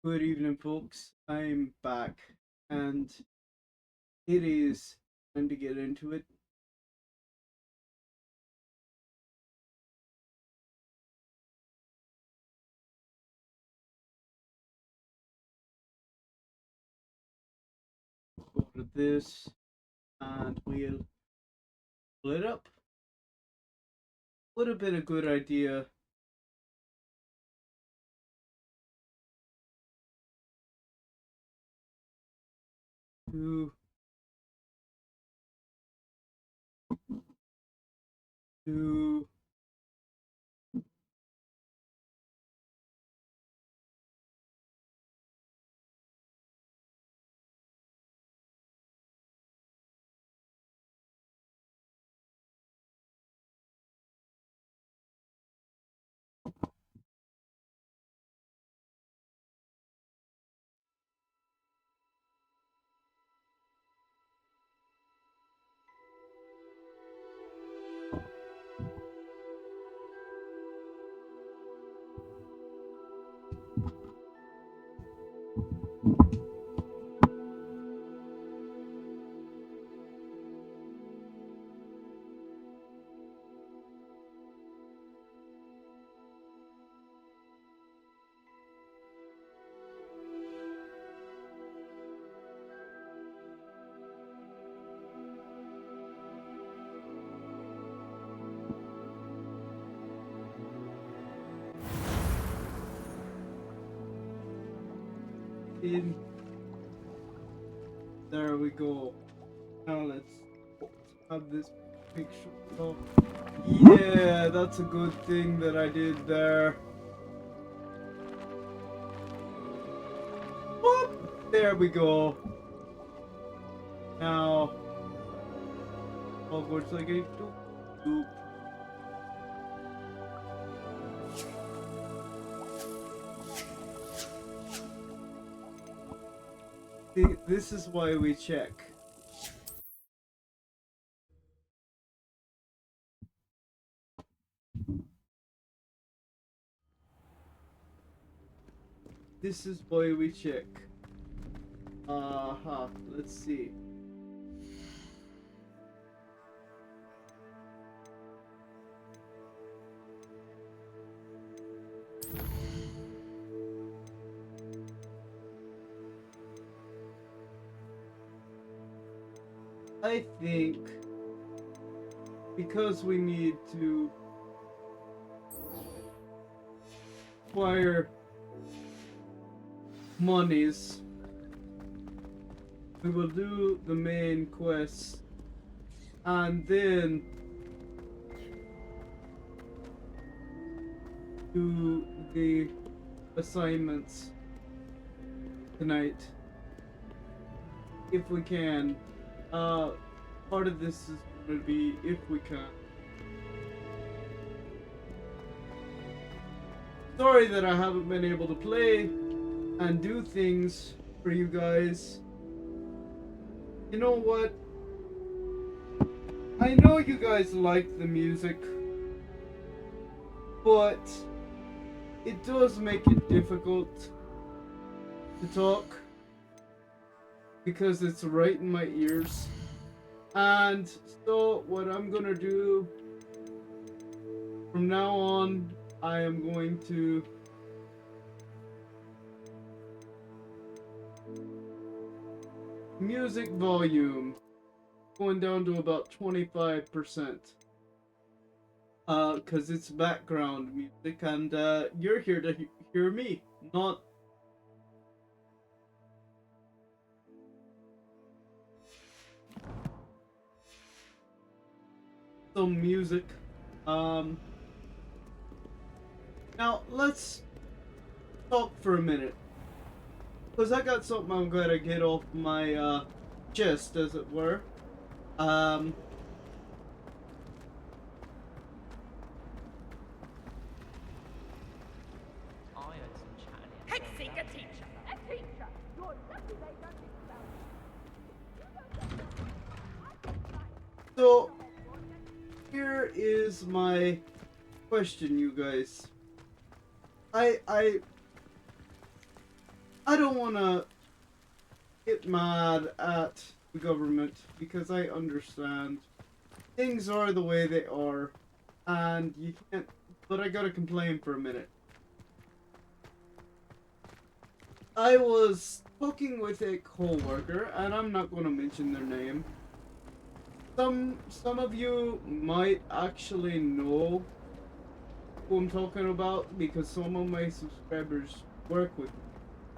Good evening, folks. I'm back, and it is time to get into it. Go to this, and we'll split up. Would have been a good idea to to in. There we go. Now let's have this picture. Oh, yeah, that's a good thing that I did there. Whoop! There we go. Now, Hogwarts like a doop doop. This is why we check. This is why we check. Let's see. I think because we need to acquire monies, we will do the main quest and then do the assignments tonight if we can. Part of this is going to be if we can. Sorry that I haven't been able to play and do things for you guys. You know what? I know you guys like the music, but it does make it difficult to talk because it's right in my ears. And so what I'm gonna do from now on, I am going to music volume going down to about 25%. Cause it's background music and you're here to hear me, not some music. Now let's talk for a minute. Cause I got something I'm gonna get off my chest, as it were. Um, so here is my question, you guys. I I don't want to get mad at the government because I understand things are the way they are, and you can't. But I gotta complain for a minute. I was talking with a co-worker, and I'm not gonna mention their name. Some of you might actually know who I'm talking about because some of my subscribers work with me.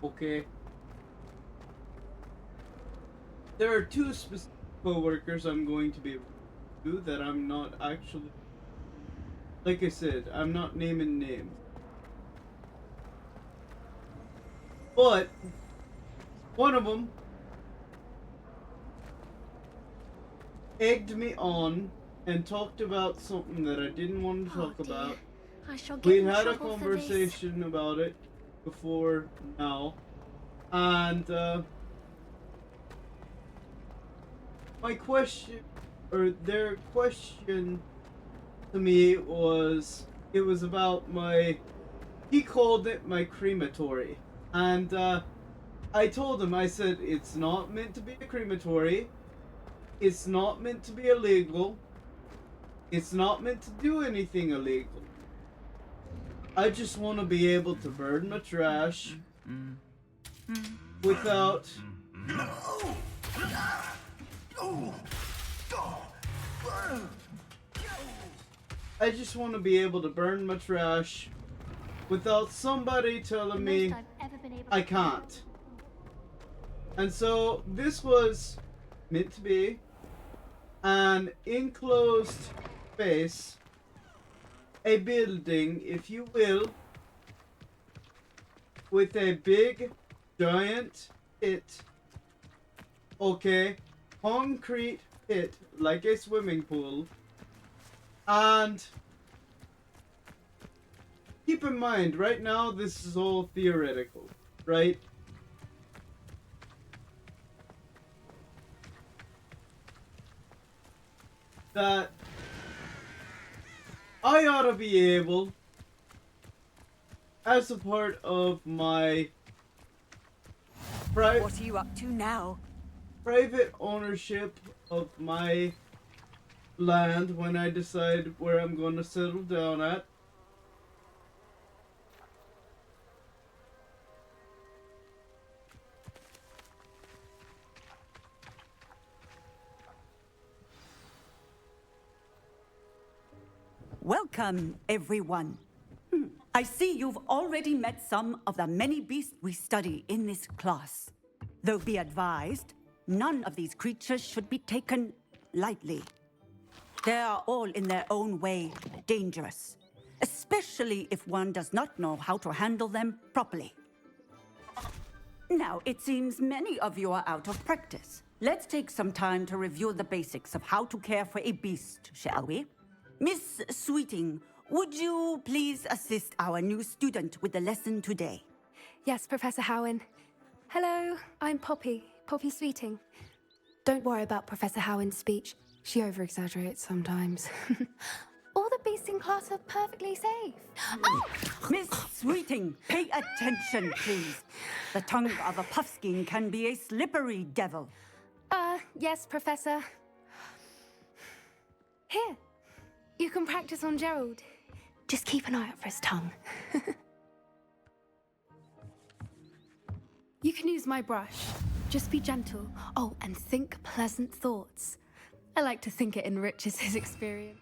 Okay, there are two specific co-workers I'm going to be able to do that I'm not actually. Like I said, I'm not naming names, but one of them egged me on and talked about something that I didn't want to talk dear. about. I shall get We in had a trouble for this. conversation about it before now, and my question, or their question to me was, it was about my, he called it my crematory, and I told him, I said, it's not meant to be a crematory, it's not meant to be illegal, it's not meant to do anything illegal. I just want to be able to burn my trash without. I just want to be able to burn my trash without somebody telling me I can't. And so this was meant to be an enclosed space, a building, if you will, with a big, giant pit. Okay, concrete pit, like a swimming pool. And keep in mind, right now, this is all theoretical, right? That I ought to be able, as a part of my What are you up to now? private ownership of my land when I decide where I'm going to settle down at. Welcome, everyone. I see you've already met some of the many beasts we study in this class. Though be advised, none of these creatures should be taken lightly. They are all in their own way dangerous, especially if one does not know how to handle them properly. Now, it seems many of you are out of practice. Let's take some time to review the basics of how to care for a beast, shall we? Miss Sweeting, would you please assist our new student with the lesson today? Yes, Professor Howen. Hello, I'm Poppy Sweeting. Don't worry about Professor Howen's speech. She over-exaggerates sometimes. All the beasts in class are perfectly safe. Miss Sweeting, pay attention, please. The tongue of a puffskein can be a slippery devil. Yes, Professor. Here, you can practice on Gerald. Just keep an eye out for his tongue. You can use my brush. Just be gentle. Oh, and think pleasant thoughts. I like to think it enriches his experience.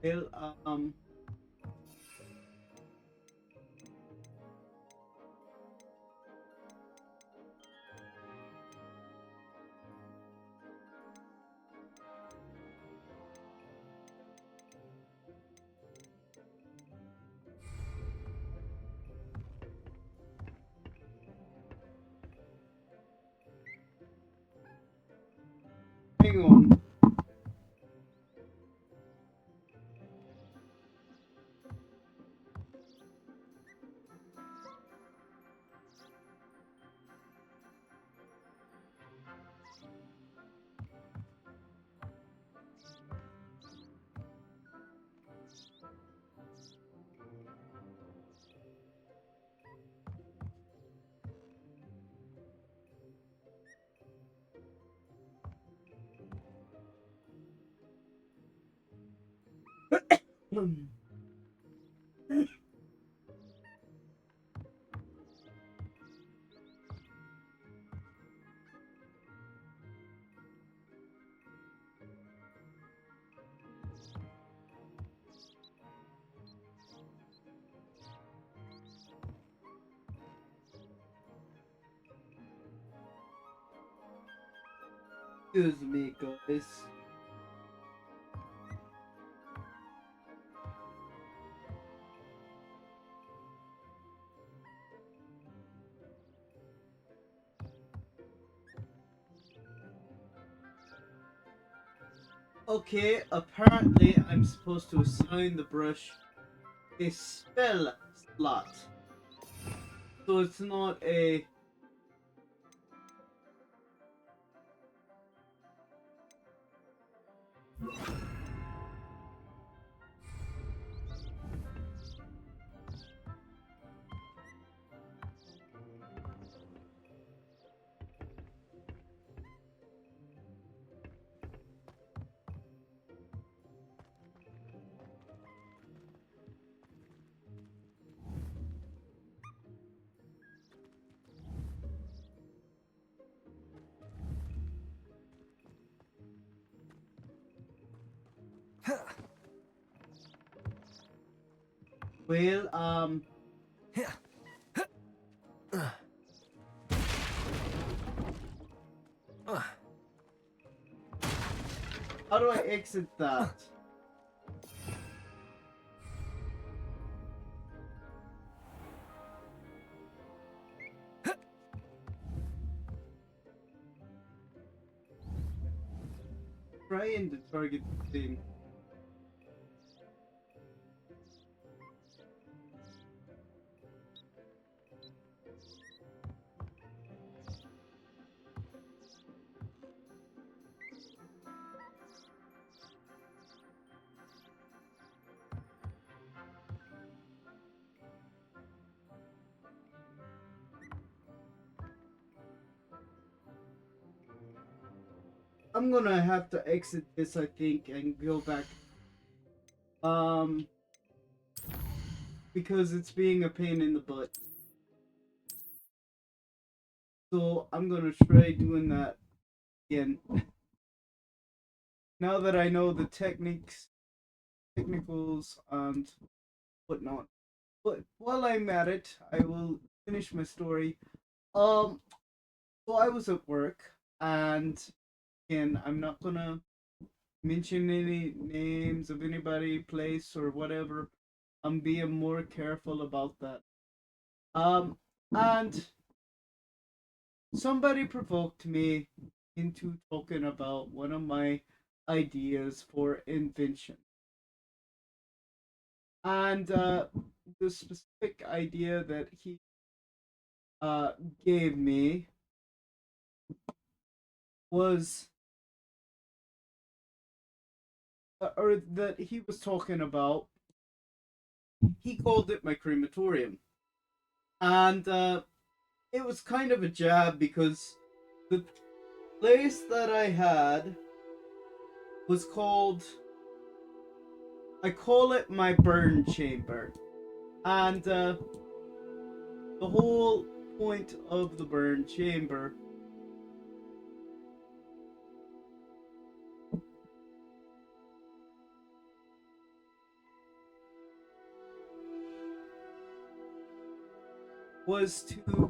Well, hang on. Excuse me, guys. Okay, apparently I'm supposed to assign the brush a spell slot. So it's not a... Well, how do I exit that? Trying to target the thing. I'm gonna have to exit this, I think, and go back. Um, because it's being a pain in the butt. So I'm gonna try doing that again. Now that I know the technicals, and whatnot. But while I'm at it, I will finish my story. So I was at work, and again, I'm not gonna mention any names of anybody, place, or whatever. I'm being more careful about that. And somebody provoked me into talking about one of my ideas for invention. And the specific idea that he gave me was, or that he was talking about, he called it my crematorium. And it was kind of a jab because the place that I had was called, I call it my burn chamber. And the whole point of the burn chamber was to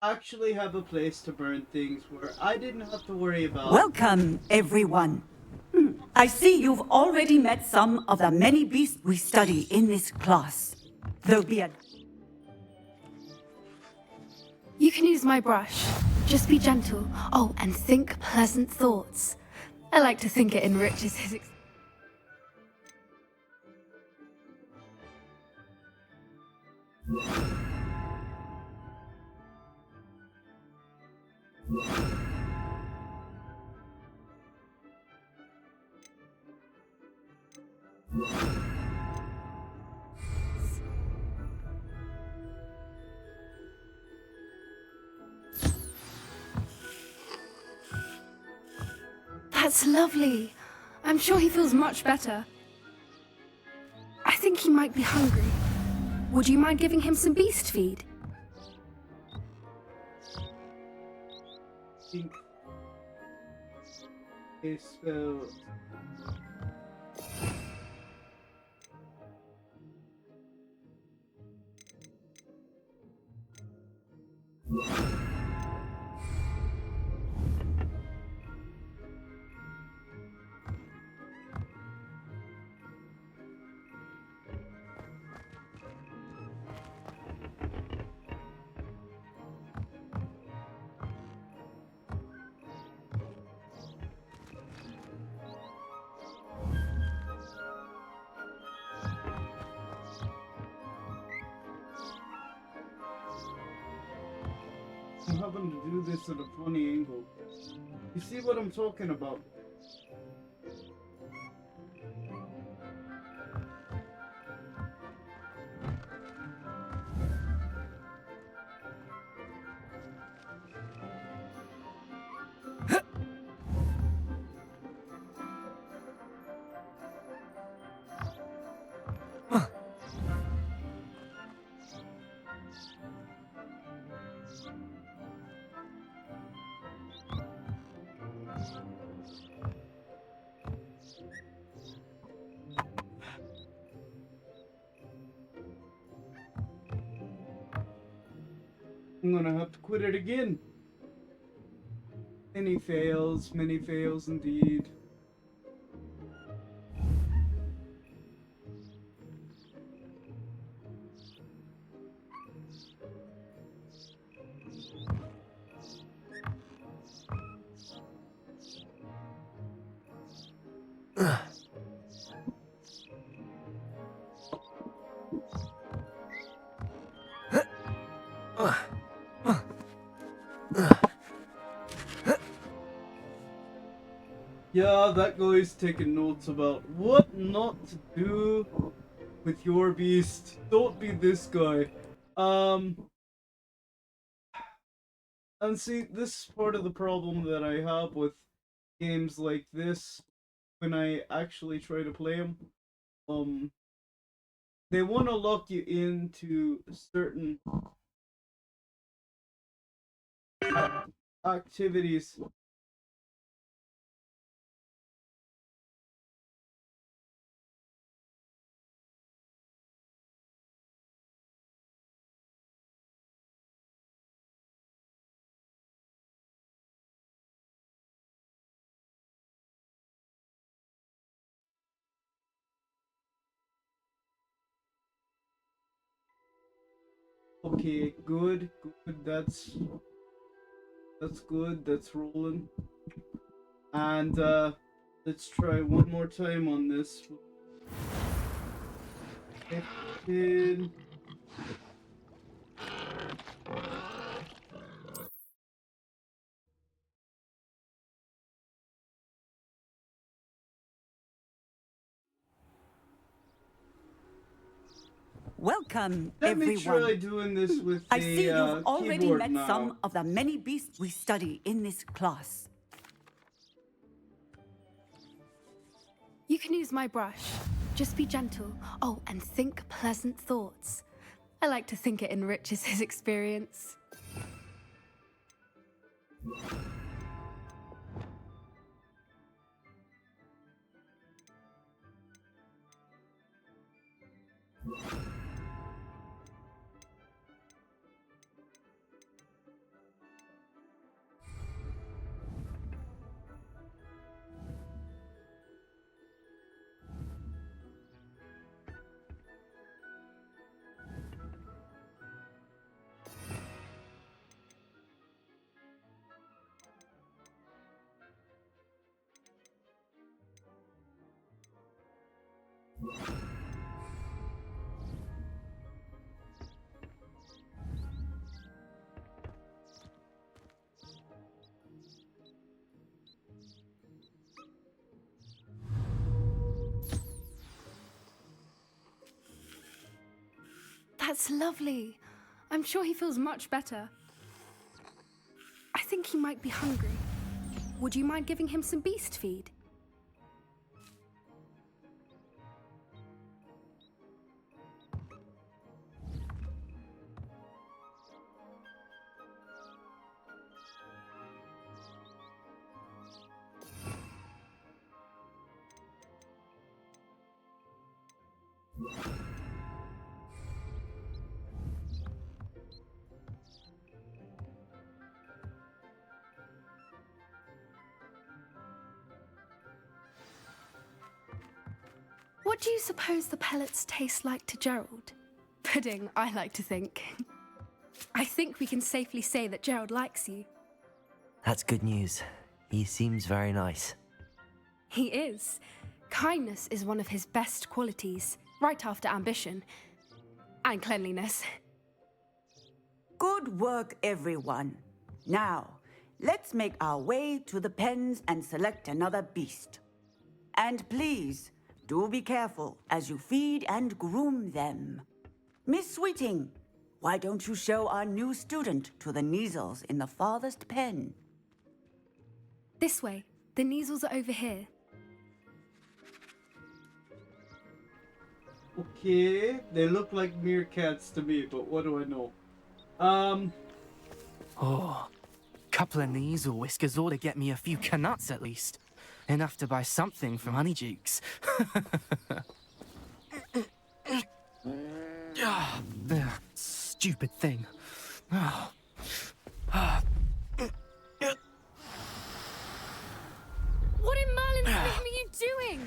actually have a place to burn things where I didn't have to worry about. Welcome, everyone. I see you've already met some of the many beasts we study in this class. There'll be a... You can use my brush. Just be gentle. Oh, and think pleasant thoughts. I like to think it enriches his That's lovely. I'm sure he feels much better. I think he might be hungry. Would you mind giving him some beast feed? think a spell. I'm having to do this at a funny angle. You see what I'm talking about? I'm gonna have to quit it again. Many fails indeed. Yeah, that guy's taking notes about what not to do with your beast. Don't be this guy. And see, this is part of the problem that I have with games like this when I actually try to play them. They want to lock you into certain activities. Okay, good. That's good. That's rolling. And let's try one more time on this. 15. Welcome, Let me everyone. try doing this with I see the you've already keyboard met now. some of the many beasts we study in this class. You can use my brush. Just be gentle. Oh, and think pleasant thoughts. I like to think it enriches his experience. That's lovely. I'm sure he feels much better. I think he might be hungry. Would you mind giving him some beast feed? What do you suppose the pellets taste like to Gerald? Pudding, I like to think. I think we can safely say that Gerald likes you. That's good news. He seems very nice. He is. Kindness is one of his best qualities, right after ambition. And cleanliness. Good work, everyone. Now, let's make our way to the pens and select another beast. And please, do be careful as you feed and groom them. Miss Sweeting, why don't you show our new student to the Kneazles in the farthest pen? This way. The Kneazles are over here. Okay, they look like meerkats to me, but what do I know? Oh, couple of Kneazle whiskers ought to get me a few canuts at least. Enough to buy something from Honeydukes. Stupid thing. What in Merlin's name are you doing?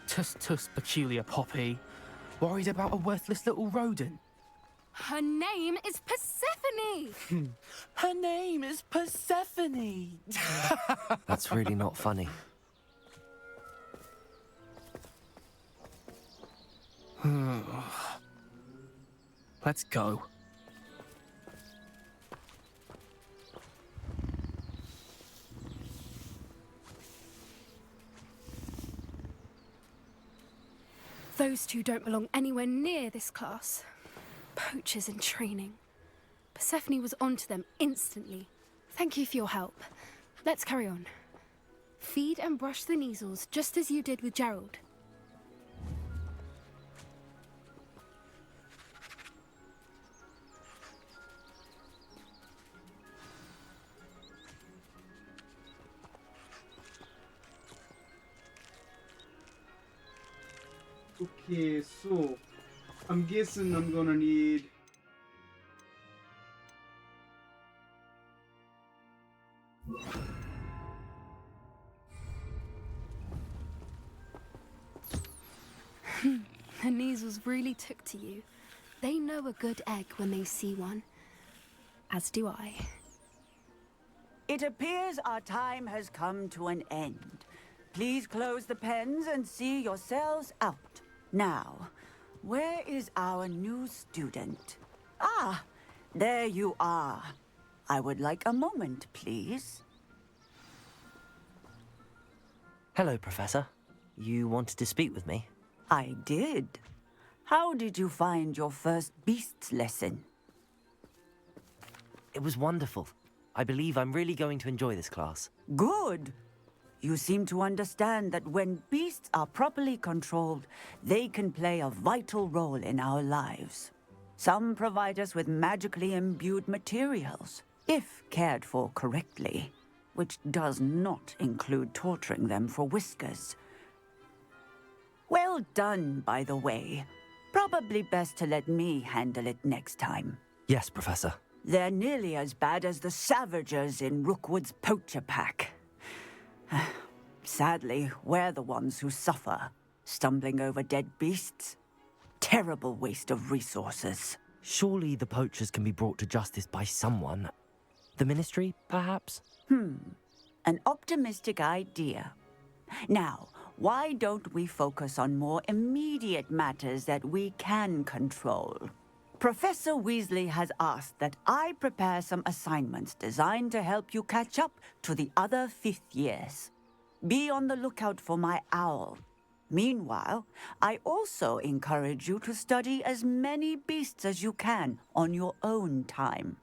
Tuss, peculiar Poppy. Worried about a worthless little rodent. Her name is Persephone! Her name is Persephone! That's really not funny. Let's go. Those two don't belong anywhere near this class. Poachers in training. Persephone was onto them instantly. Thank you for your help. Let's carry on. Feed and brush the Kneazles just as you did with Gerald. Okay, so I'm guessing I'm gonna need The Kneazles really took to you. They know a good egg when they see one. As do I. It appears our time has come to an end. Please close the pens and see yourselves out. Now, where is our new student? Ah, there you are. I would like a moment, please. Hello, Professor. You wanted to speak with me? I did. How did you find your first beasts lesson? It was wonderful. I believe I'm really going to enjoy this class. Good. You seem to understand that when beasts are properly controlled, they can play a vital role in our lives. Some provide us with magically imbued materials, if cared for correctly, which does not include torturing them for whiskers. Well done, by the way. Probably best to let me handle it next time. Yes, Professor. They're nearly as bad as the Savagers in Rookwood's poacher pack. Sadly, we're the ones who suffer, stumbling over dead beasts. Terrible waste of resources. Surely the poachers can be brought to justice by someone. The Ministry, perhaps? An optimistic idea. Now, why don't we focus on more immediate matters that we can control? Professor Weasley has asked that I prepare some assignments designed to help you catch up to the other fifth years. Be on the lookout for my owl. Meanwhile, I also encourage you to study as many beasts as you can on your own time.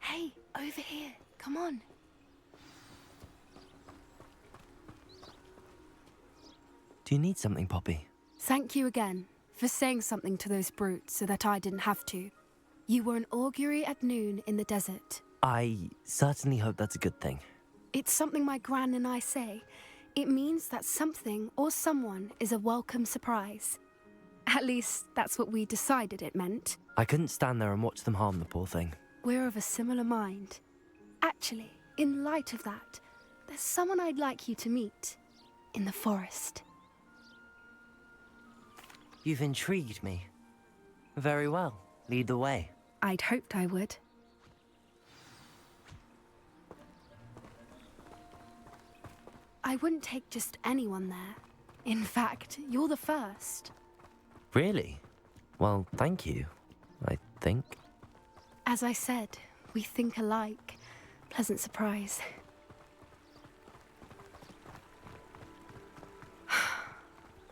Hey, over here. Come on. Do you need something, Poppy? Thank you again for saying something to those brutes so that I didn't have to. You were an augury at noon in the desert. I certainly hope that's a good thing. It's something my gran and I say. It means that something or someone is a welcome surprise. At least, that's what we decided it meant. I couldn't stand there and watch them harm the poor thing. We're of a similar mind. Actually, in light of that, there's someone I'd like you to meet. In the forest. You've intrigued me. Very well. Lead the way. I'd hoped I would. I wouldn't take just anyone there. In fact, you're the first. Really? Well, thank you, I think. As I said, we think alike. Pleasant surprise.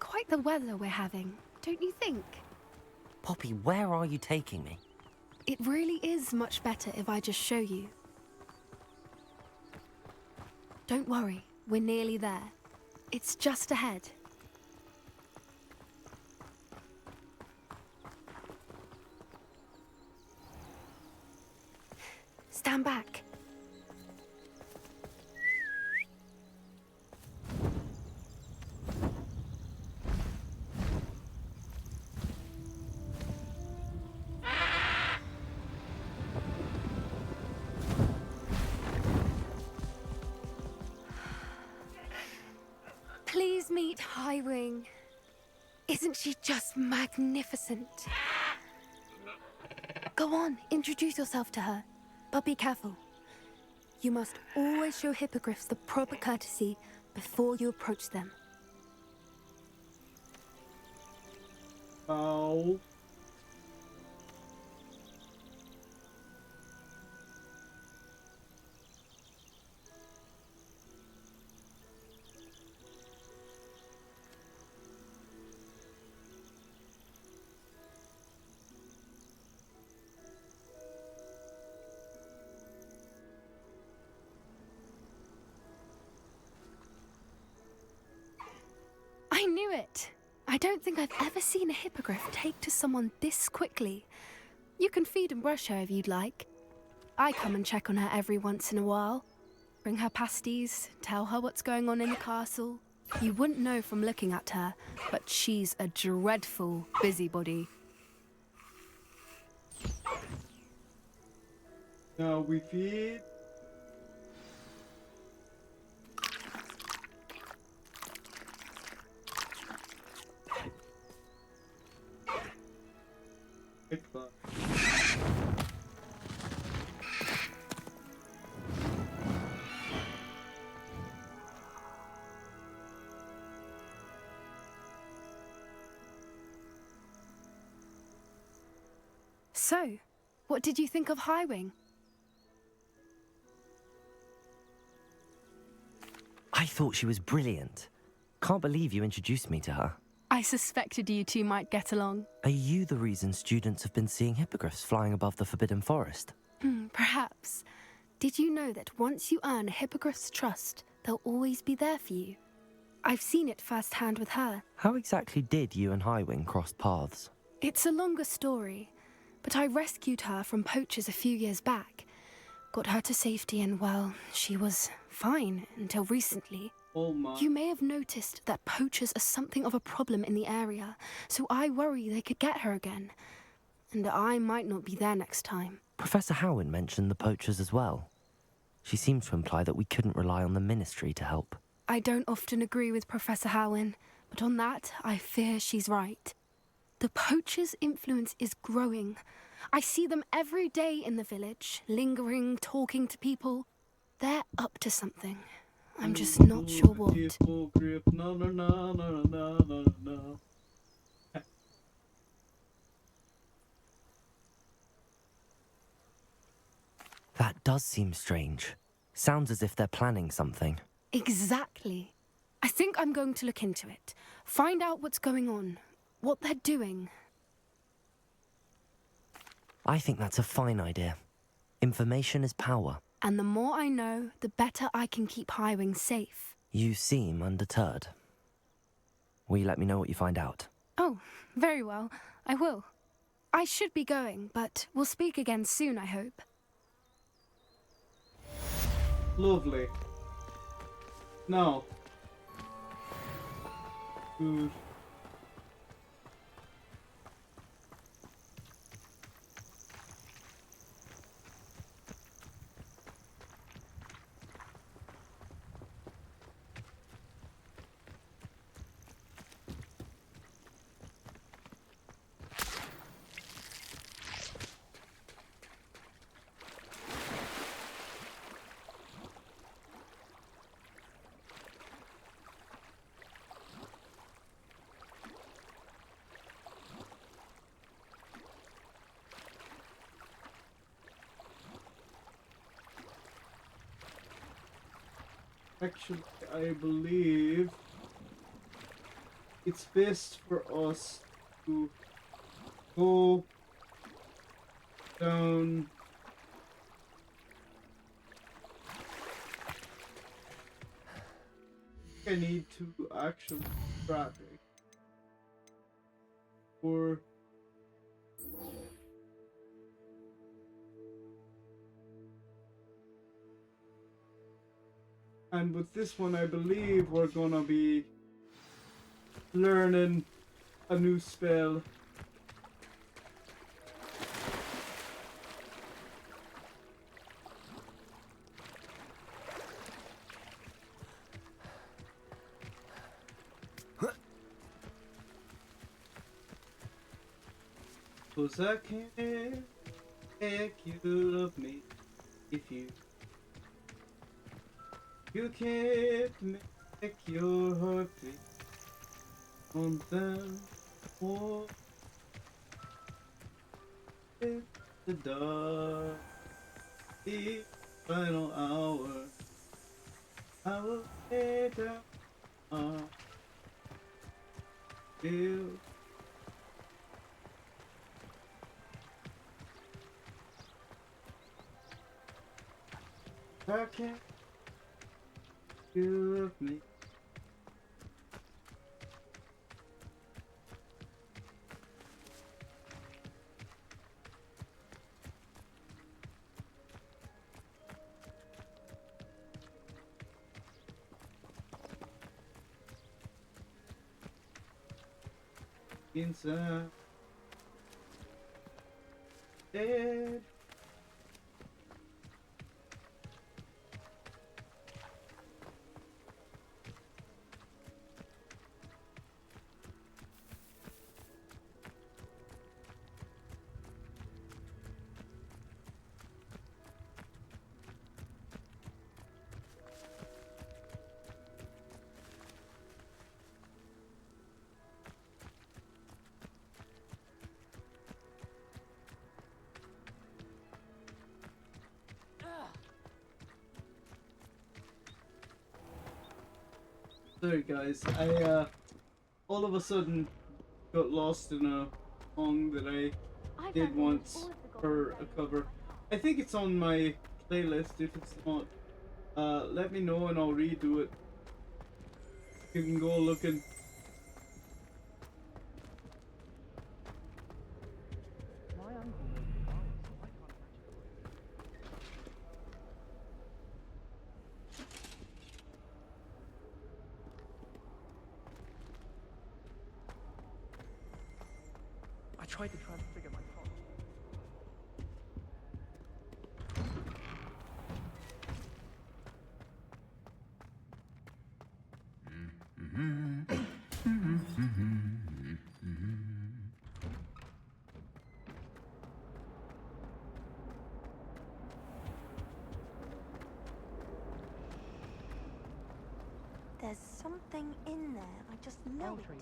Quite the weather we're having, don't you think? Poppy, where are you taking me? It really is much better if I just show you. Don't worry, we're nearly there. It's just ahead. Stand back. Please meet Highwing. Isn't she just magnificent? Go on, introduce yourself to her. But be careful. You must always show hippogriffs the proper courtesy before you approach them. Oh. I knew it! I don't think I've ever seen a hippogriff take to someone this quickly. You can feed and brush her if you'd like. I come and check on her every once in a while. Bring her pasties, tell her what's going on in the castle. You wouldn't know from looking at her, but she's a dreadful busybody. Now we feed. So, what did you think of Highwing? I thought she was brilliant. Can't believe you introduced me to her. I suspected you two might get along. Are you the reason students have been seeing hippogriffs flying above the Forbidden Forest? Perhaps. Did you know that once you earn a hippogriff's trust, they'll always be there for you? I've seen it firsthand with her. How exactly did you and Highwing cross paths? It's a longer story, but I rescued her from poachers a few years back. Got her to safety and, well, she was fine until recently. Oh my. You may have noticed that poachers are something of a problem in the area, so I worry they could get her again. And I might not be there next time. Professor Howen mentioned the poachers as well. She seemed to imply that we couldn't rely on the Ministry to help. I don't often agree with Professor Howen, but on that, I fear she's right. The poachers' influence is growing. I see them every day in the village, lingering, talking to people. They're up to something. I'm just not sure what. Full grip. No, no, no, no, no, no, no. That does seem strange. Sounds as if they're planning something. Exactly. I think I'm going to look into it. Find out what's going on, what they're doing. I think that's a fine idea. Information is power. And the more I know, the better I can keep Highwing safe. You seem undeterred. Will you let me know what you find out? Oh, very well. I will. I should be going, but we'll speak again soon, I hope. Lovely. Now. Good. Actually, I believe it's best for us to go down I need to actually traffic or and with this one I believe we're gonna be learning a new spell. Cause I can't make you love me if you can't make your heart beat on them or in the dark, the final hour I will lay down feel I can't you love me. Inside dead. Sorry guys, I all of a sudden got lost in a song that I did once for a cover. I think it's on my playlist. If it's not, let me know and I'll redo it. You can go looking. I tried to transfigure my thoughts. There's something in there. I just know it.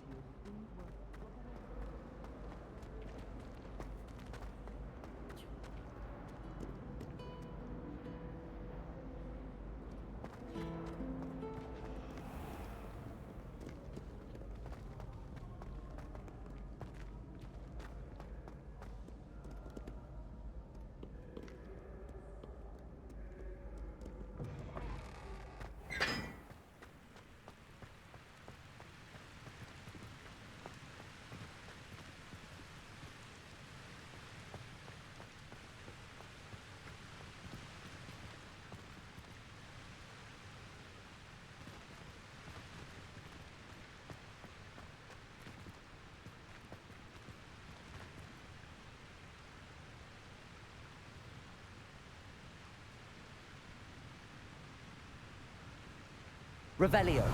Revelio.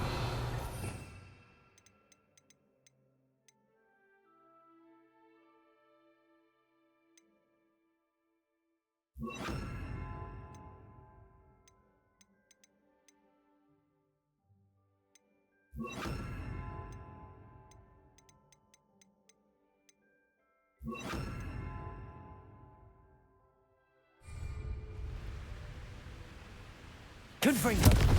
Confringo.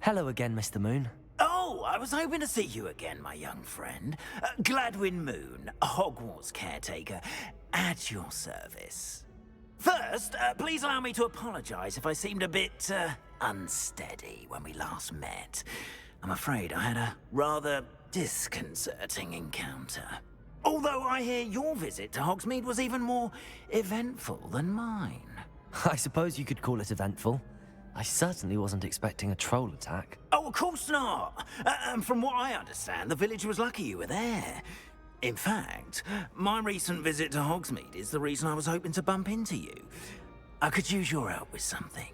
Hello again, Mr. Moon. Oh, I was hoping to see you again, my young friend. Gladwin Moon, Hogwarts caretaker, at your service. First, please allow me to apologize if I seemed a bit, unsteady when we last met. I'm afraid I had a rather disconcerting encounter. Although I hear your visit to Hogsmeade was even more eventful than mine. I suppose you could call it eventful. I certainly wasn't expecting a troll attack. Oh, of course not. And from what I understand, the village was lucky you were there. In fact, my recent visit to Hogsmeade is the reason I was hoping to bump into you. I could use your help with something.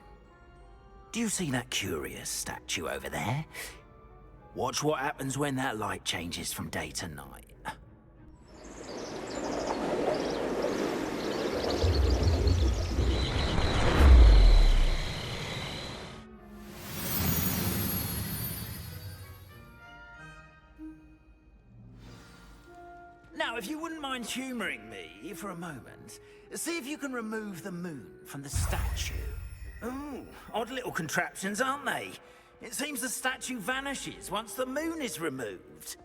Do you see that curious statue over there? Watch what happens when that light changes from day to night. Now Now, if you wouldn't mind humouring me for a moment, see if you can remove the moon from the statue. Ooh, odd little contraptions, aren't they? It seems the statue vanishes once the moon is removed.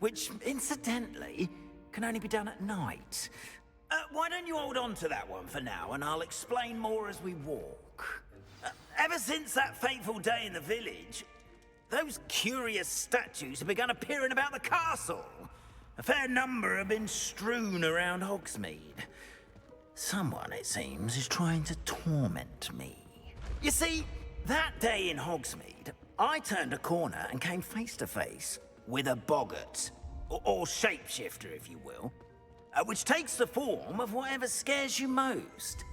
Which, incidentally, can only be done at night. Why don't you hold on to that one for now, and I'll explain more as we walk. Ever since that fateful day in the village, those curious statues have begun appearing about the castle. A fair number have been strewn around Hogsmeade. Someone, it seems, is trying to torment me. You see, that day in Hogsmeade, I turned a corner and came face to face with a boggart, or shapeshifter, if you will, which takes the form of whatever scares you most.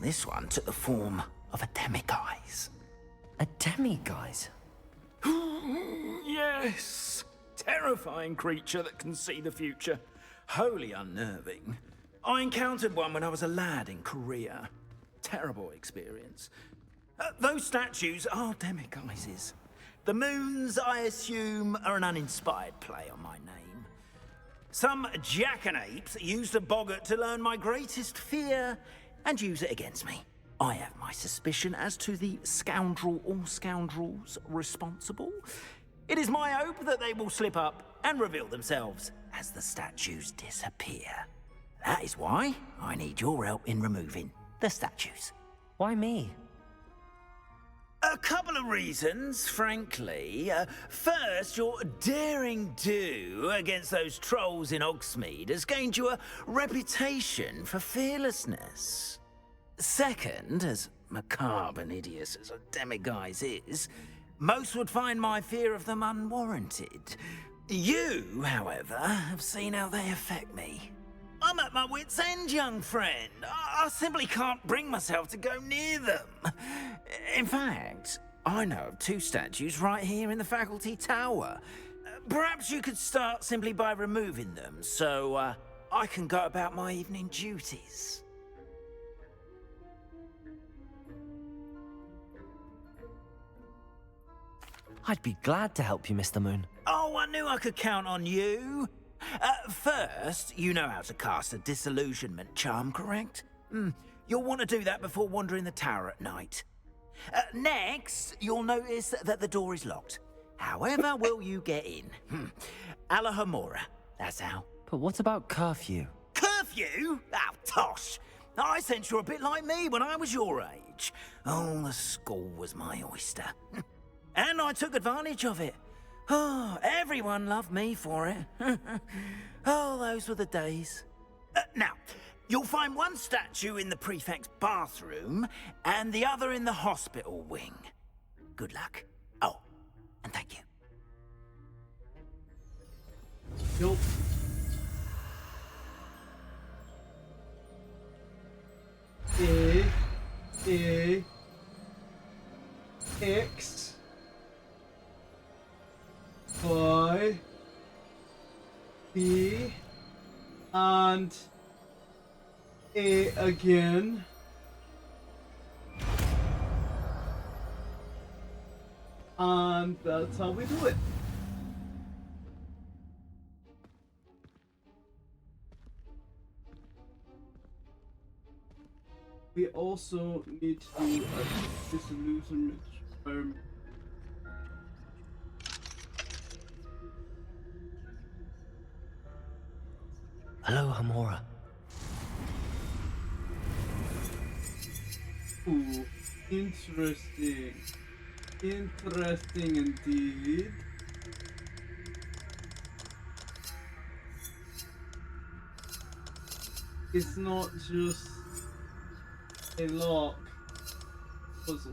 This one took the form of a demiguise. A demiguise? Yes! Terrifying creature that can see the future. Wholly unnerving. I encountered one when I was a lad in Korea. Terrible experience. Those statues are demiguises. The moons, I assume, are an uninspired play on my name. Some jackanapes used a boggart to learn my greatest fear and use it against me. I have my suspicion as to the scoundrel or scoundrels responsible. It is my hope that they will slip up and reveal themselves as the statues disappear. That is why I need your help in removing the statues. Why me? A couple of reasons, frankly. First, your daring do against those trolls in Hogsmeade has gained you a reputation for fearlessness. Second, as macabre and hideous as a demiguise is, most would find my fear of them unwarranted. You, however, have seen how they affect me. I'm at my wit's end, young friend. I simply can't bring myself to go near them. In fact, I know of two statues right here in the faculty tower. Perhaps you could start simply by removing them, so I can go about my evening duties. I'd be glad to help you, Mr. Moon. Oh, I knew I could count on you. First, you know how to cast a disillusionment charm, correct? You'll want to do that before wandering the tower at night. Next, you'll notice that the door is locked. However will you get in? Alahomora, that's how. But what about curfew? Curfew? Oh, tosh. I sense you're a bit like me when I was your age. Oh, the school was my oyster. And I took advantage of it. Oh, everyone loved me for it. Oh, those were the days. Now, you'll find one statue in the prefect's bathroom and the other in the hospital wing. Good luck. Oh, and thank you. Nope. X Y B and A again. And that's how we do it. We also need to do a disillusionment charm. Hello, Hamora. Ooh, interesting. Interesting indeed. It's not just a lock puzzle.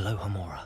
Hello, Hamora.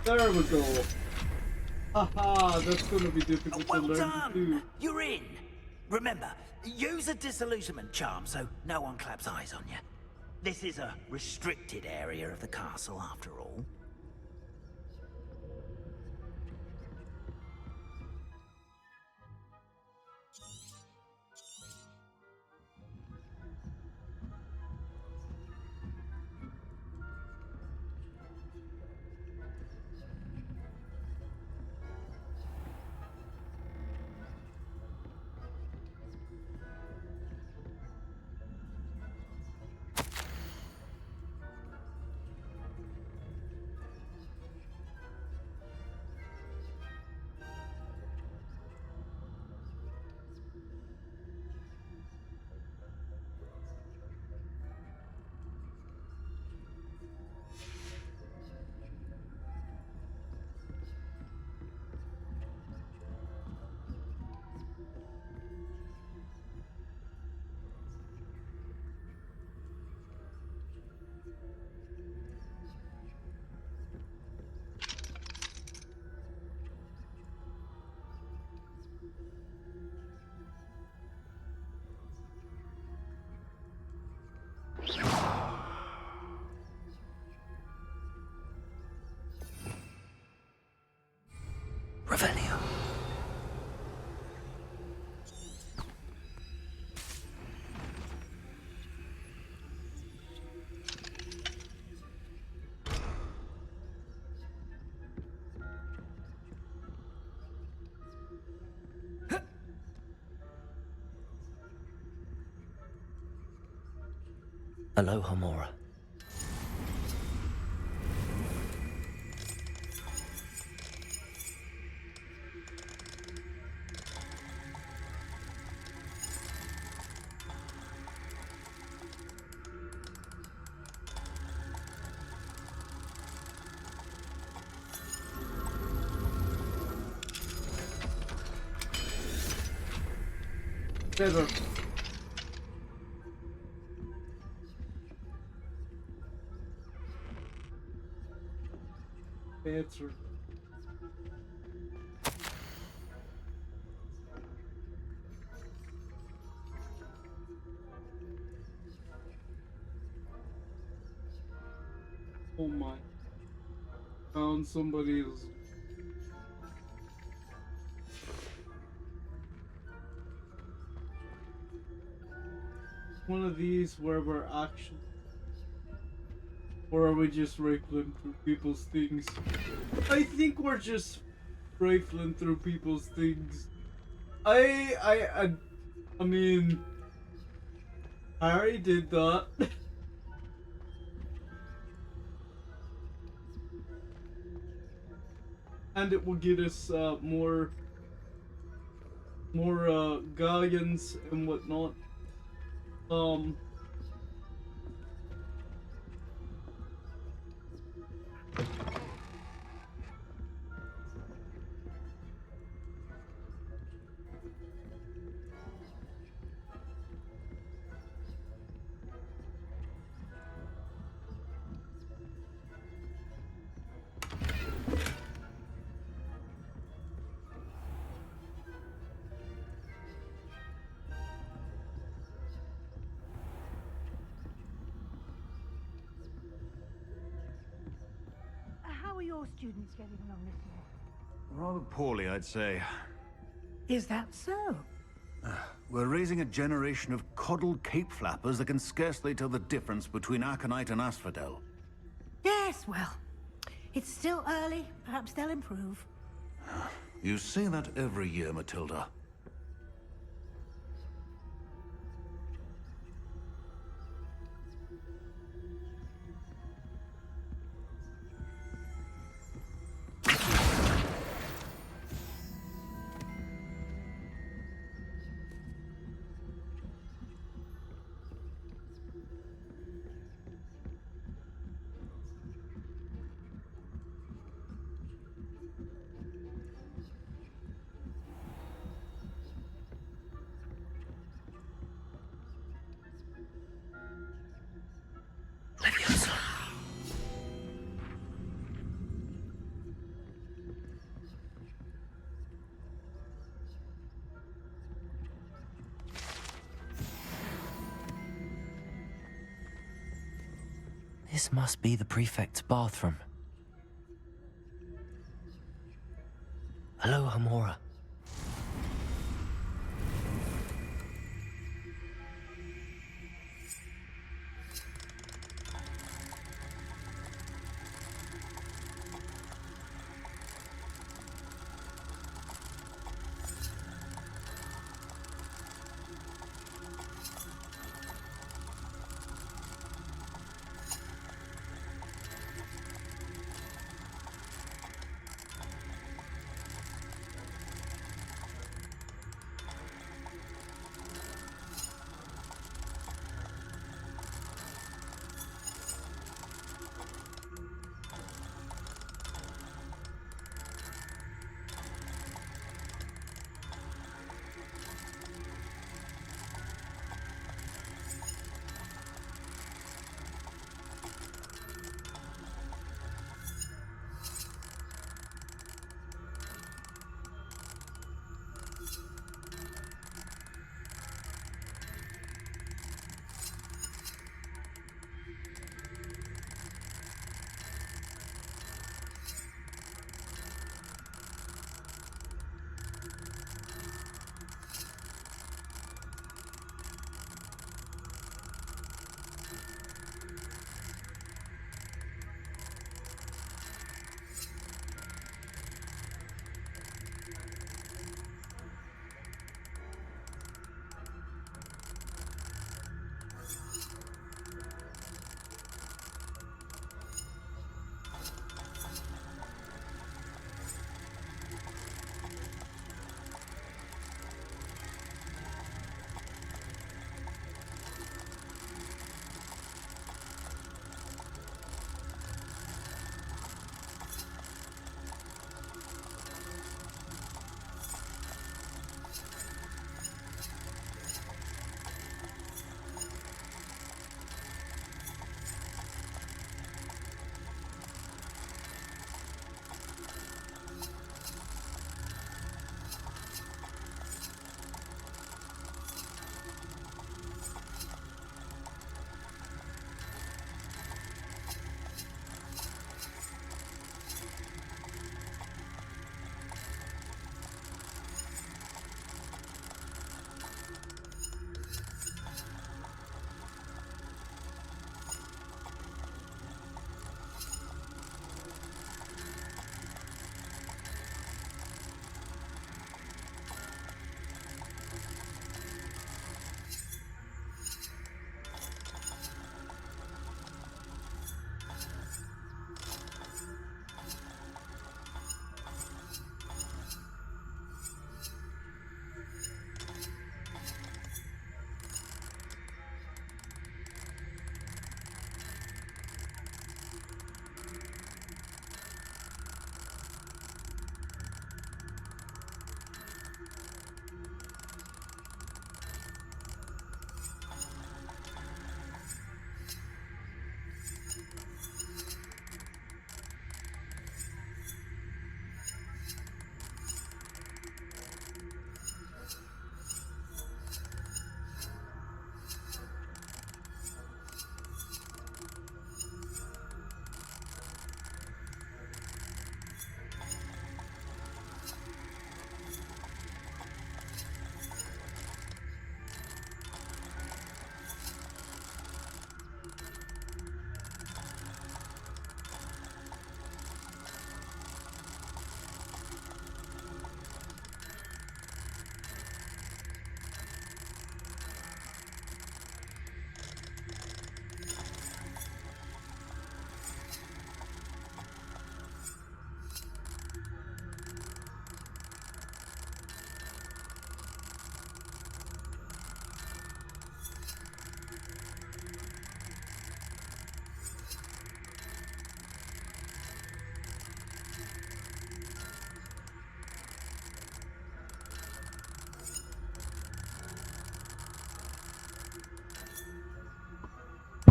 There we go. Haha, that's gonna be difficult Well to learn done! to do. You're in! Remember, use a disillusionment charm so no one claps eyes on you. This is a restricted area of the castle, after all. Revelio. Hello, Hamora. Better. Better. Oh my. Found somebody else. One of these where we're actually, or are we just rifling through people's things? I think we're just rifling through people's things. I mean, Harry did that. and it will get us more galleons and whatnot. Um, How are your students getting along this year? Rather poorly, I'd say. Is that so? We're raising a generation of coddled cape flappers that can scarcely tell the difference between aconite and asphodel. Yes, well, it's still early. Perhaps they'll improve. You say that every year, Matilda. This must be the prefect's bathroom. Hello, Hamora.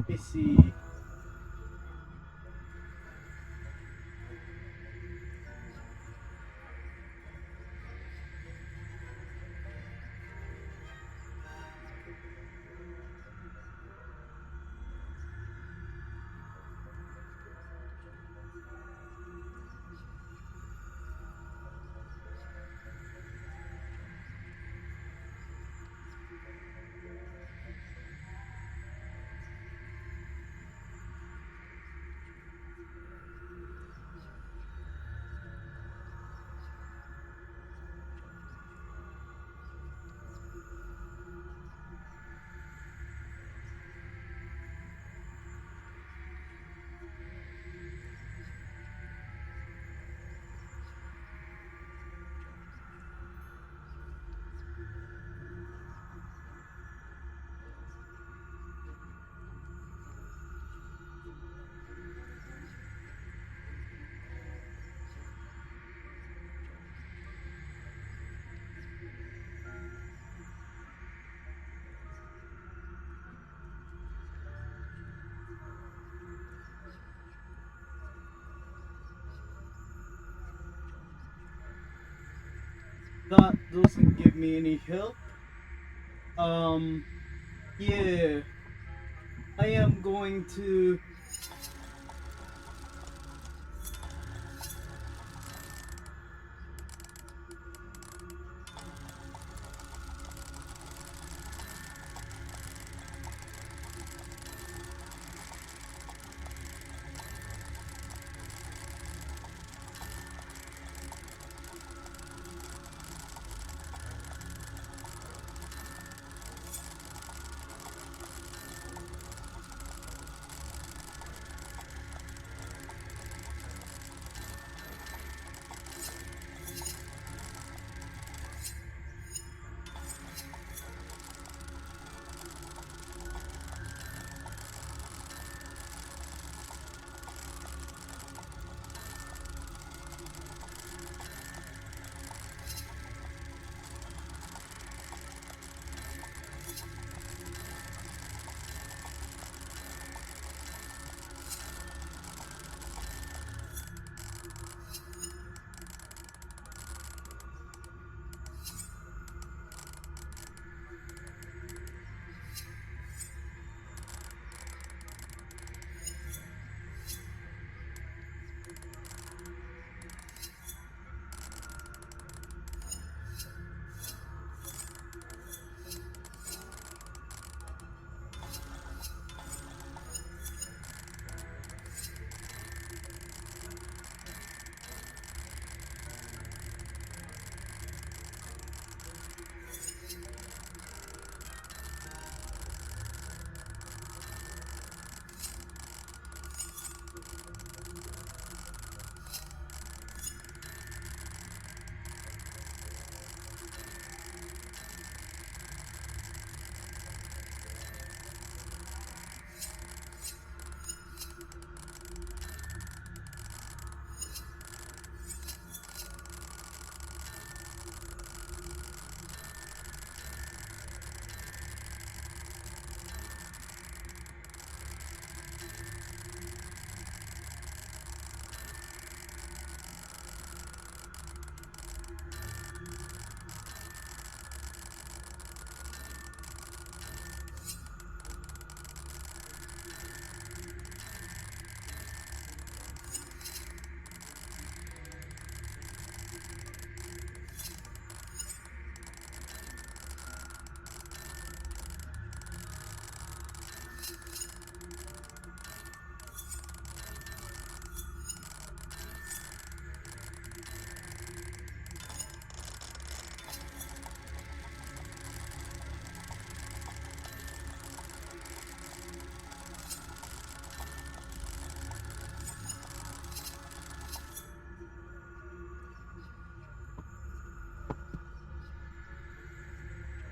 me see. That doesn't give me any help. Yeah. I am going to...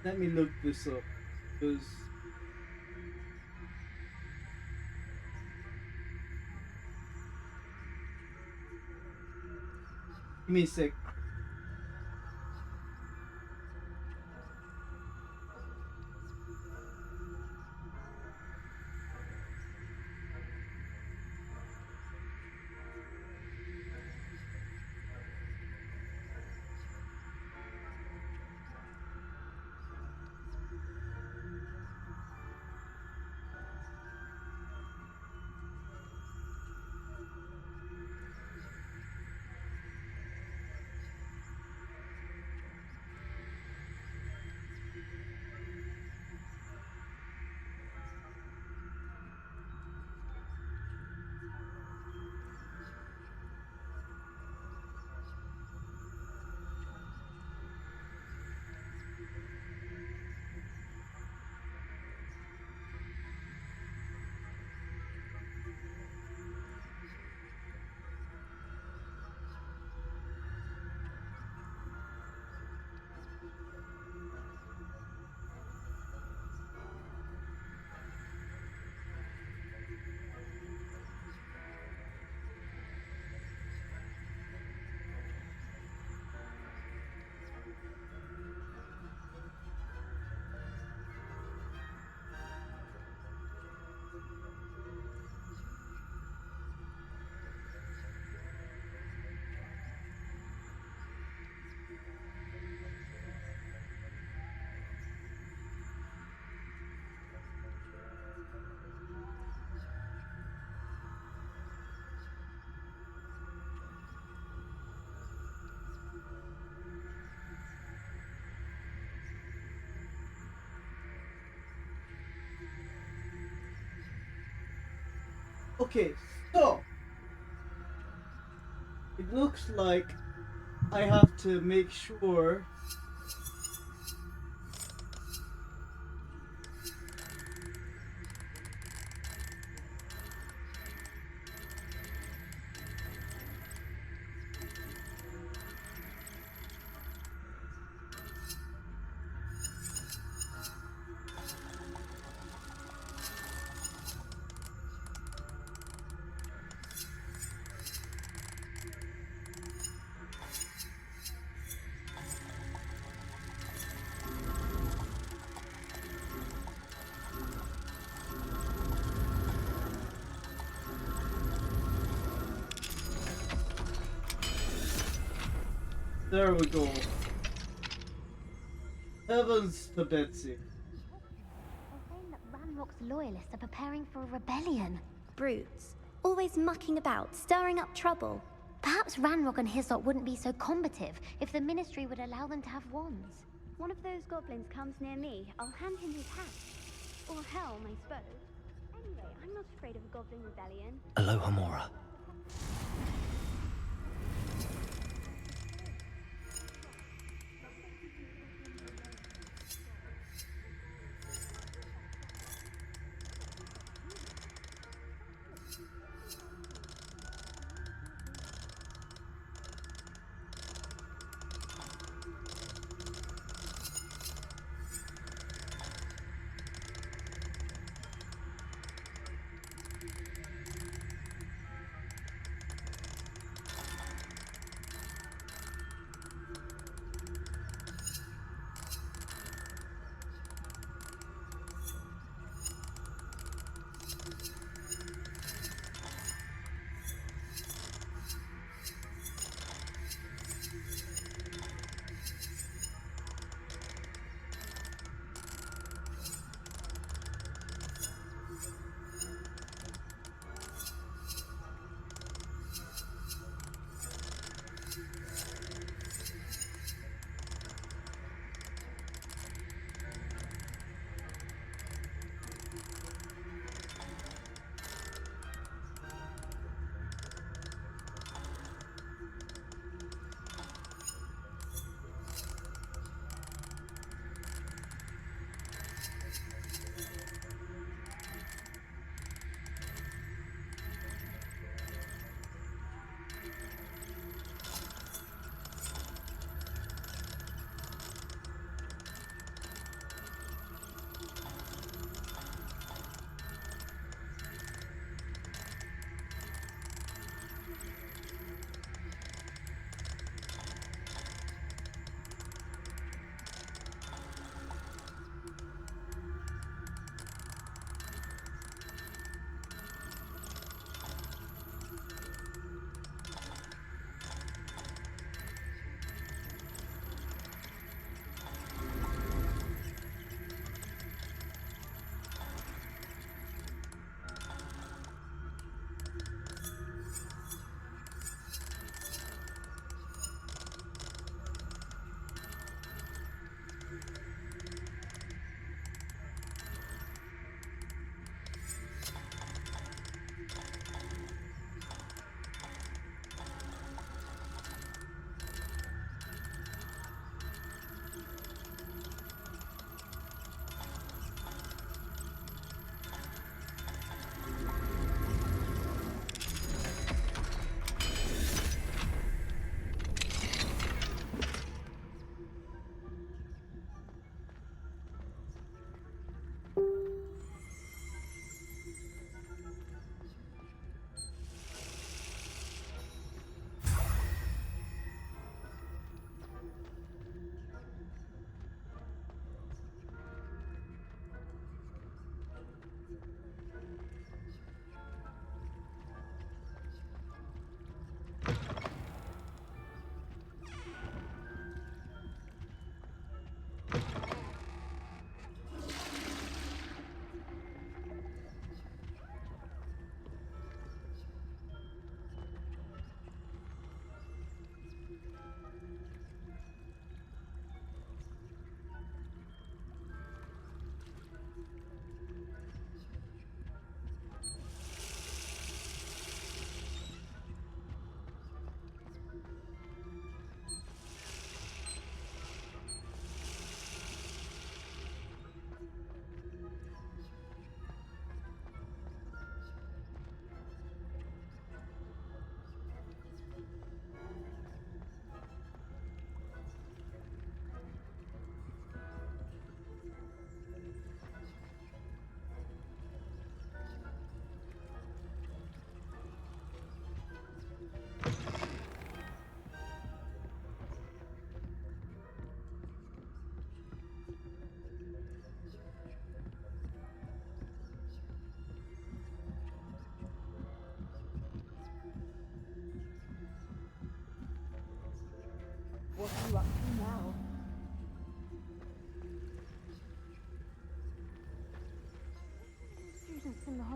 Let me look this up. Because... Give me a sec. Okay, so it looks like I have to make sure there we go. Heavens to Betsy. They're saying that Ranrock's loyalists are preparing for a rebellion. Brutes. Always mucking about, stirring up trouble. Perhaps Ranrock and his lot wouldn't be so combative if the Ministry would allow them to have wands. One of those goblins comes near me, I'll hand him his hat. Or helm, I suppose. Anyway, I'm not afraid of a goblin rebellion. Aloha Mora.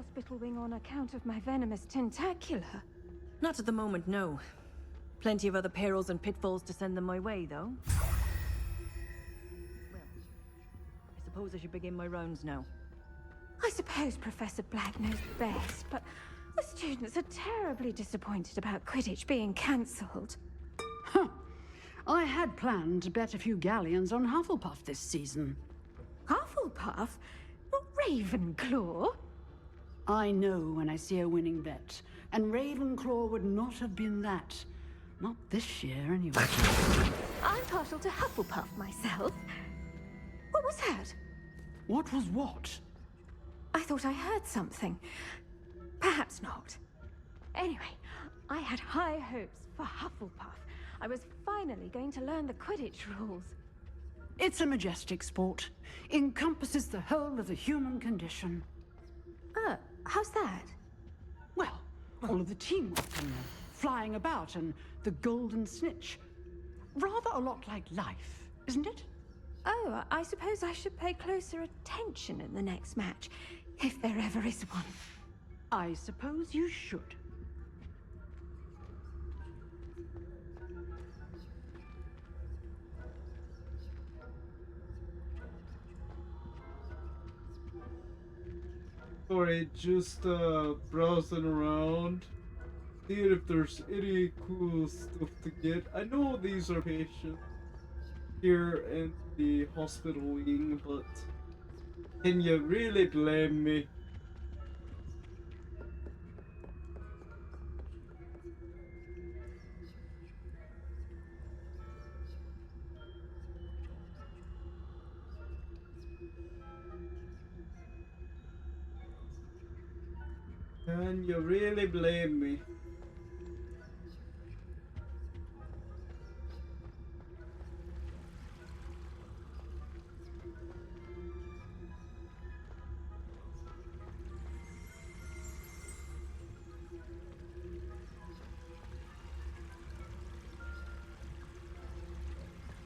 hospital wing on account of my venomous tentacula. Not at the moment, no. Plenty of other perils and pitfalls to send them my way, though. Well, I suppose I should begin my rounds now. I suppose Professor Black knows best, but the students are terribly disappointed about Quidditch being cancelled. Huh. I had planned to bet a few galleons on Hufflepuff this season. Hufflepuff? Not Ravenclaw? I know when I see a winning bet, and Ravenclaw would not have been that. Not this year, anyway. I'm partial to Hufflepuff myself. What was that? What was what? I thought I heard something. Perhaps not. Anyway, I had high hopes for Hufflepuff. I was finally going to learn the Quidditch rules. It's a majestic sport. Encompasses the whole of the human condition. How's that? Well, all of the teamwork and the flying about and the golden snitch. Rather a lot like life, isn't it? Oh, I suppose I should pay closer attention in the next match, if there ever is one. I suppose you should. Sorry, just browsing around, seeing if there's any cool stuff to get. I know these are patients here in the hospital wing, but can you really blame me? Can you really blame me?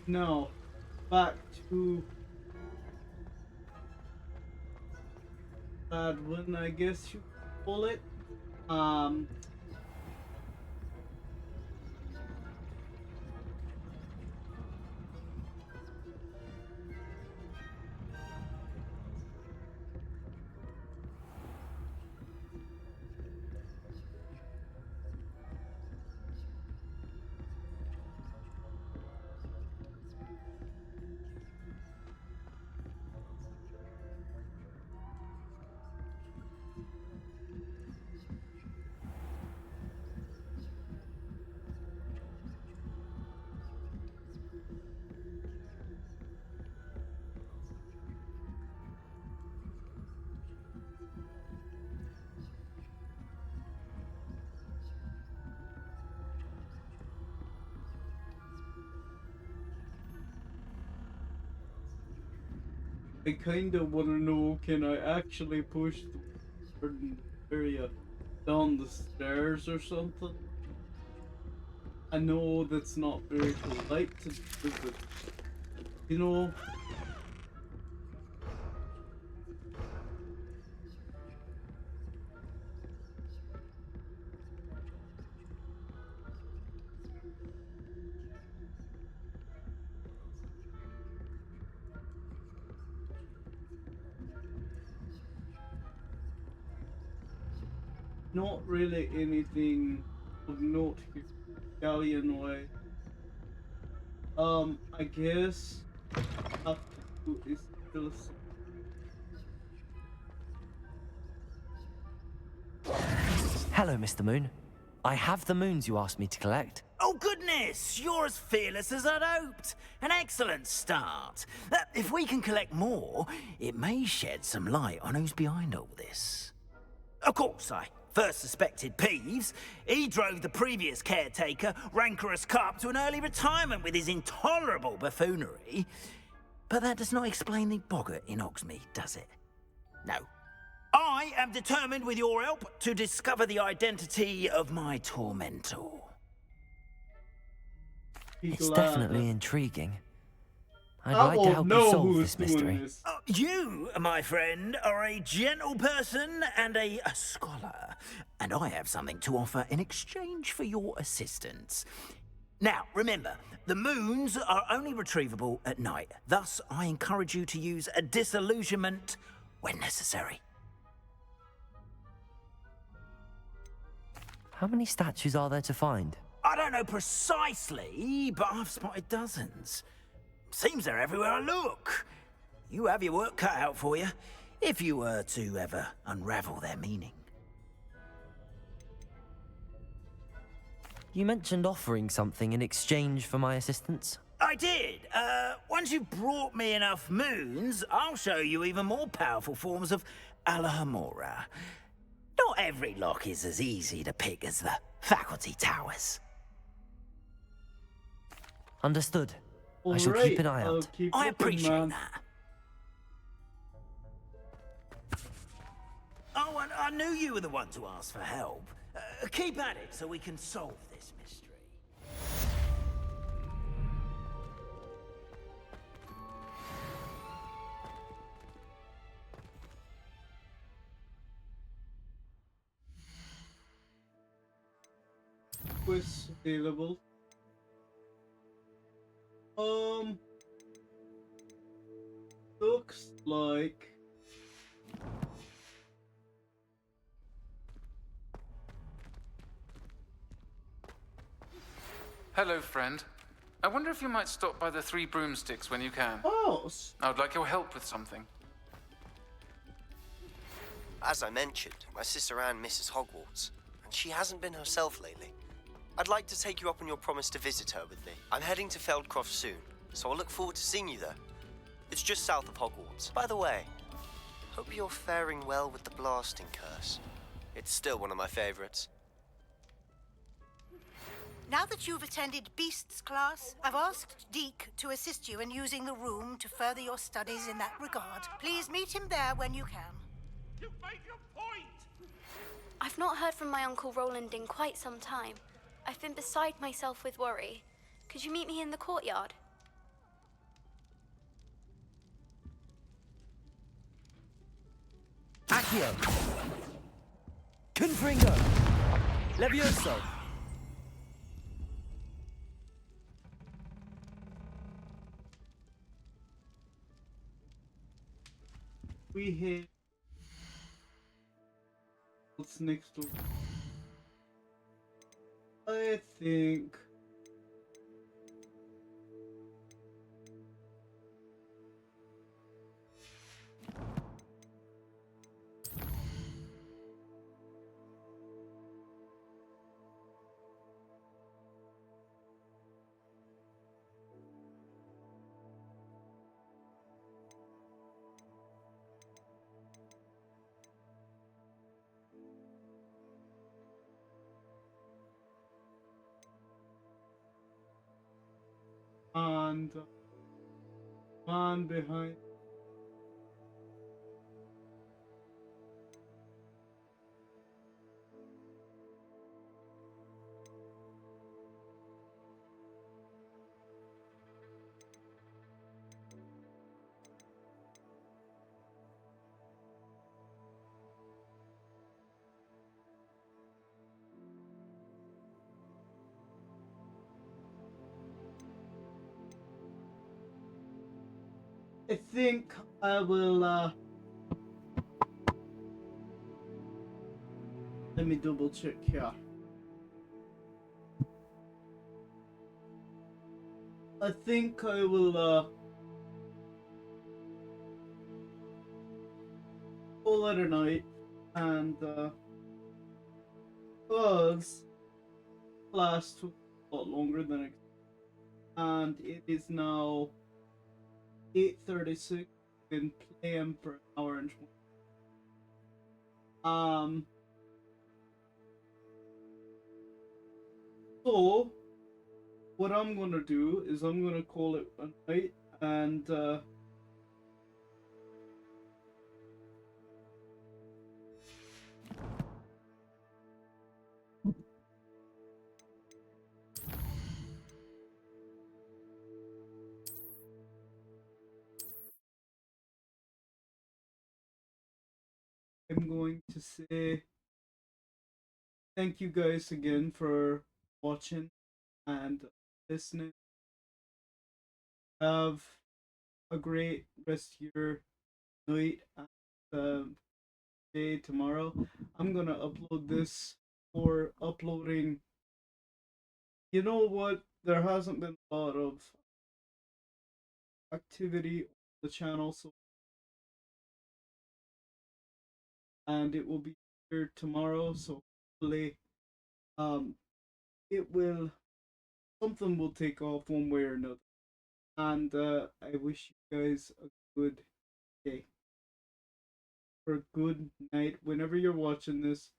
Now, back to that one, I guess you call it. I kinda wanna know, can I actually push the certain area down the stairs or something? I know that's not very polite to do, but you know. Not really anything of note here. Galleon way. I guess have to do is just Hello, Mr. Moon. I have the moons you asked me to collect. Oh, goodness! You're as fearless as I'd hoped. An excellent start. If we can collect more, it may shed some light on who's behind all this. Of course, I first suspected Peeves. He drove the previous caretaker, Rancorous Carp, to an early retirement with his intolerable buffoonery. But that does not explain the boggart in Hogsmeade, does it? No. I am determined, with your help, to discover the identity of my tormentor. It's definitely intriguing. I'd I like to won't help you know solve who's this doing mystery. this. You, my friend, are a gentle person and a scholar, and I have something to offer in exchange for your assistance. Now, remember, the moons are only retrievable at night. Thus, I encourage you to use a disillusionment when necessary. How many statues are there to find? I don't know precisely, but I've spotted dozens. Seems they're everywhere I look. You have your work cut out for you, if you were to ever unravel their meaning. You mentioned offering something in exchange for my assistance. I did. Once you've brought me enough moons, I'll show you even more powerful forms of Alohomora. Not every lock is as easy to pick as the faculty towers. Understood. I shall keep an eye I'll out. keep I looking, appreciate man. that. Oh, and I knew you were the one to ask for help. Keep at it so we can solve this mystery. Quest available. Looks like Hello, friend. I wonder if you might stop by the Three Broomsticks when you can. oh, I would like your help with something. As I mentioned, my sister Anne misses Hogwarts, and she hasn't been herself lately. I'd like to take you up on your promise to visit her with me. I'm heading to Feldcroft soon, so I'll look forward to seeing you there. It's just south of Hogwarts. By the way, hope you're faring well with the blasting curse. It's still one of my favorites. Now that you've attended Beasts class, I've asked Deke to assist you in using the room to further your studies in that regard. Please meet him there when you can. You made your point! I've not heard from my Uncle Roland in quite some time. I've been beside myself with worry. Could you meet me in the courtyard? Accio! Confringo! Levioso! we hit. What's next door? I think. And man behind. I think I will, let me double check here. I think I will, call it a night, and, because class took a lot longer than expected, and it is now 8:36 and play him for an hour and 20. So what I'm gonna do is I'm gonna call it a night, and going to say thank you guys again for watching and listening. Have a great rest of your night and day tomorrow. I'm gonna upload this for uploading. You know what? There hasn't been a lot of activity on the channel, so and it will be here tomorrow. So hopefully, it will something will take off one way or another. And I wish you guys a good day or a good night whenever you're watching this.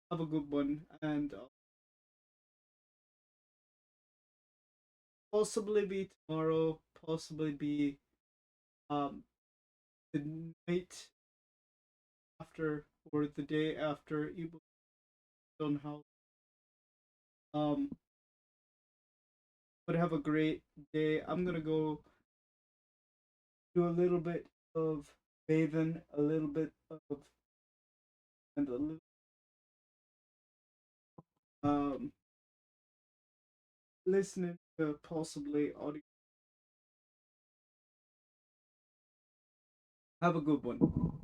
Have a good one, and possibly be tomorrow, possibly be the night after or the day after it will be done how. Um, but have a great day. I'm gonna go do a little bit of bathing, a little bit of and a little um listening to possibly audio. Have a good one.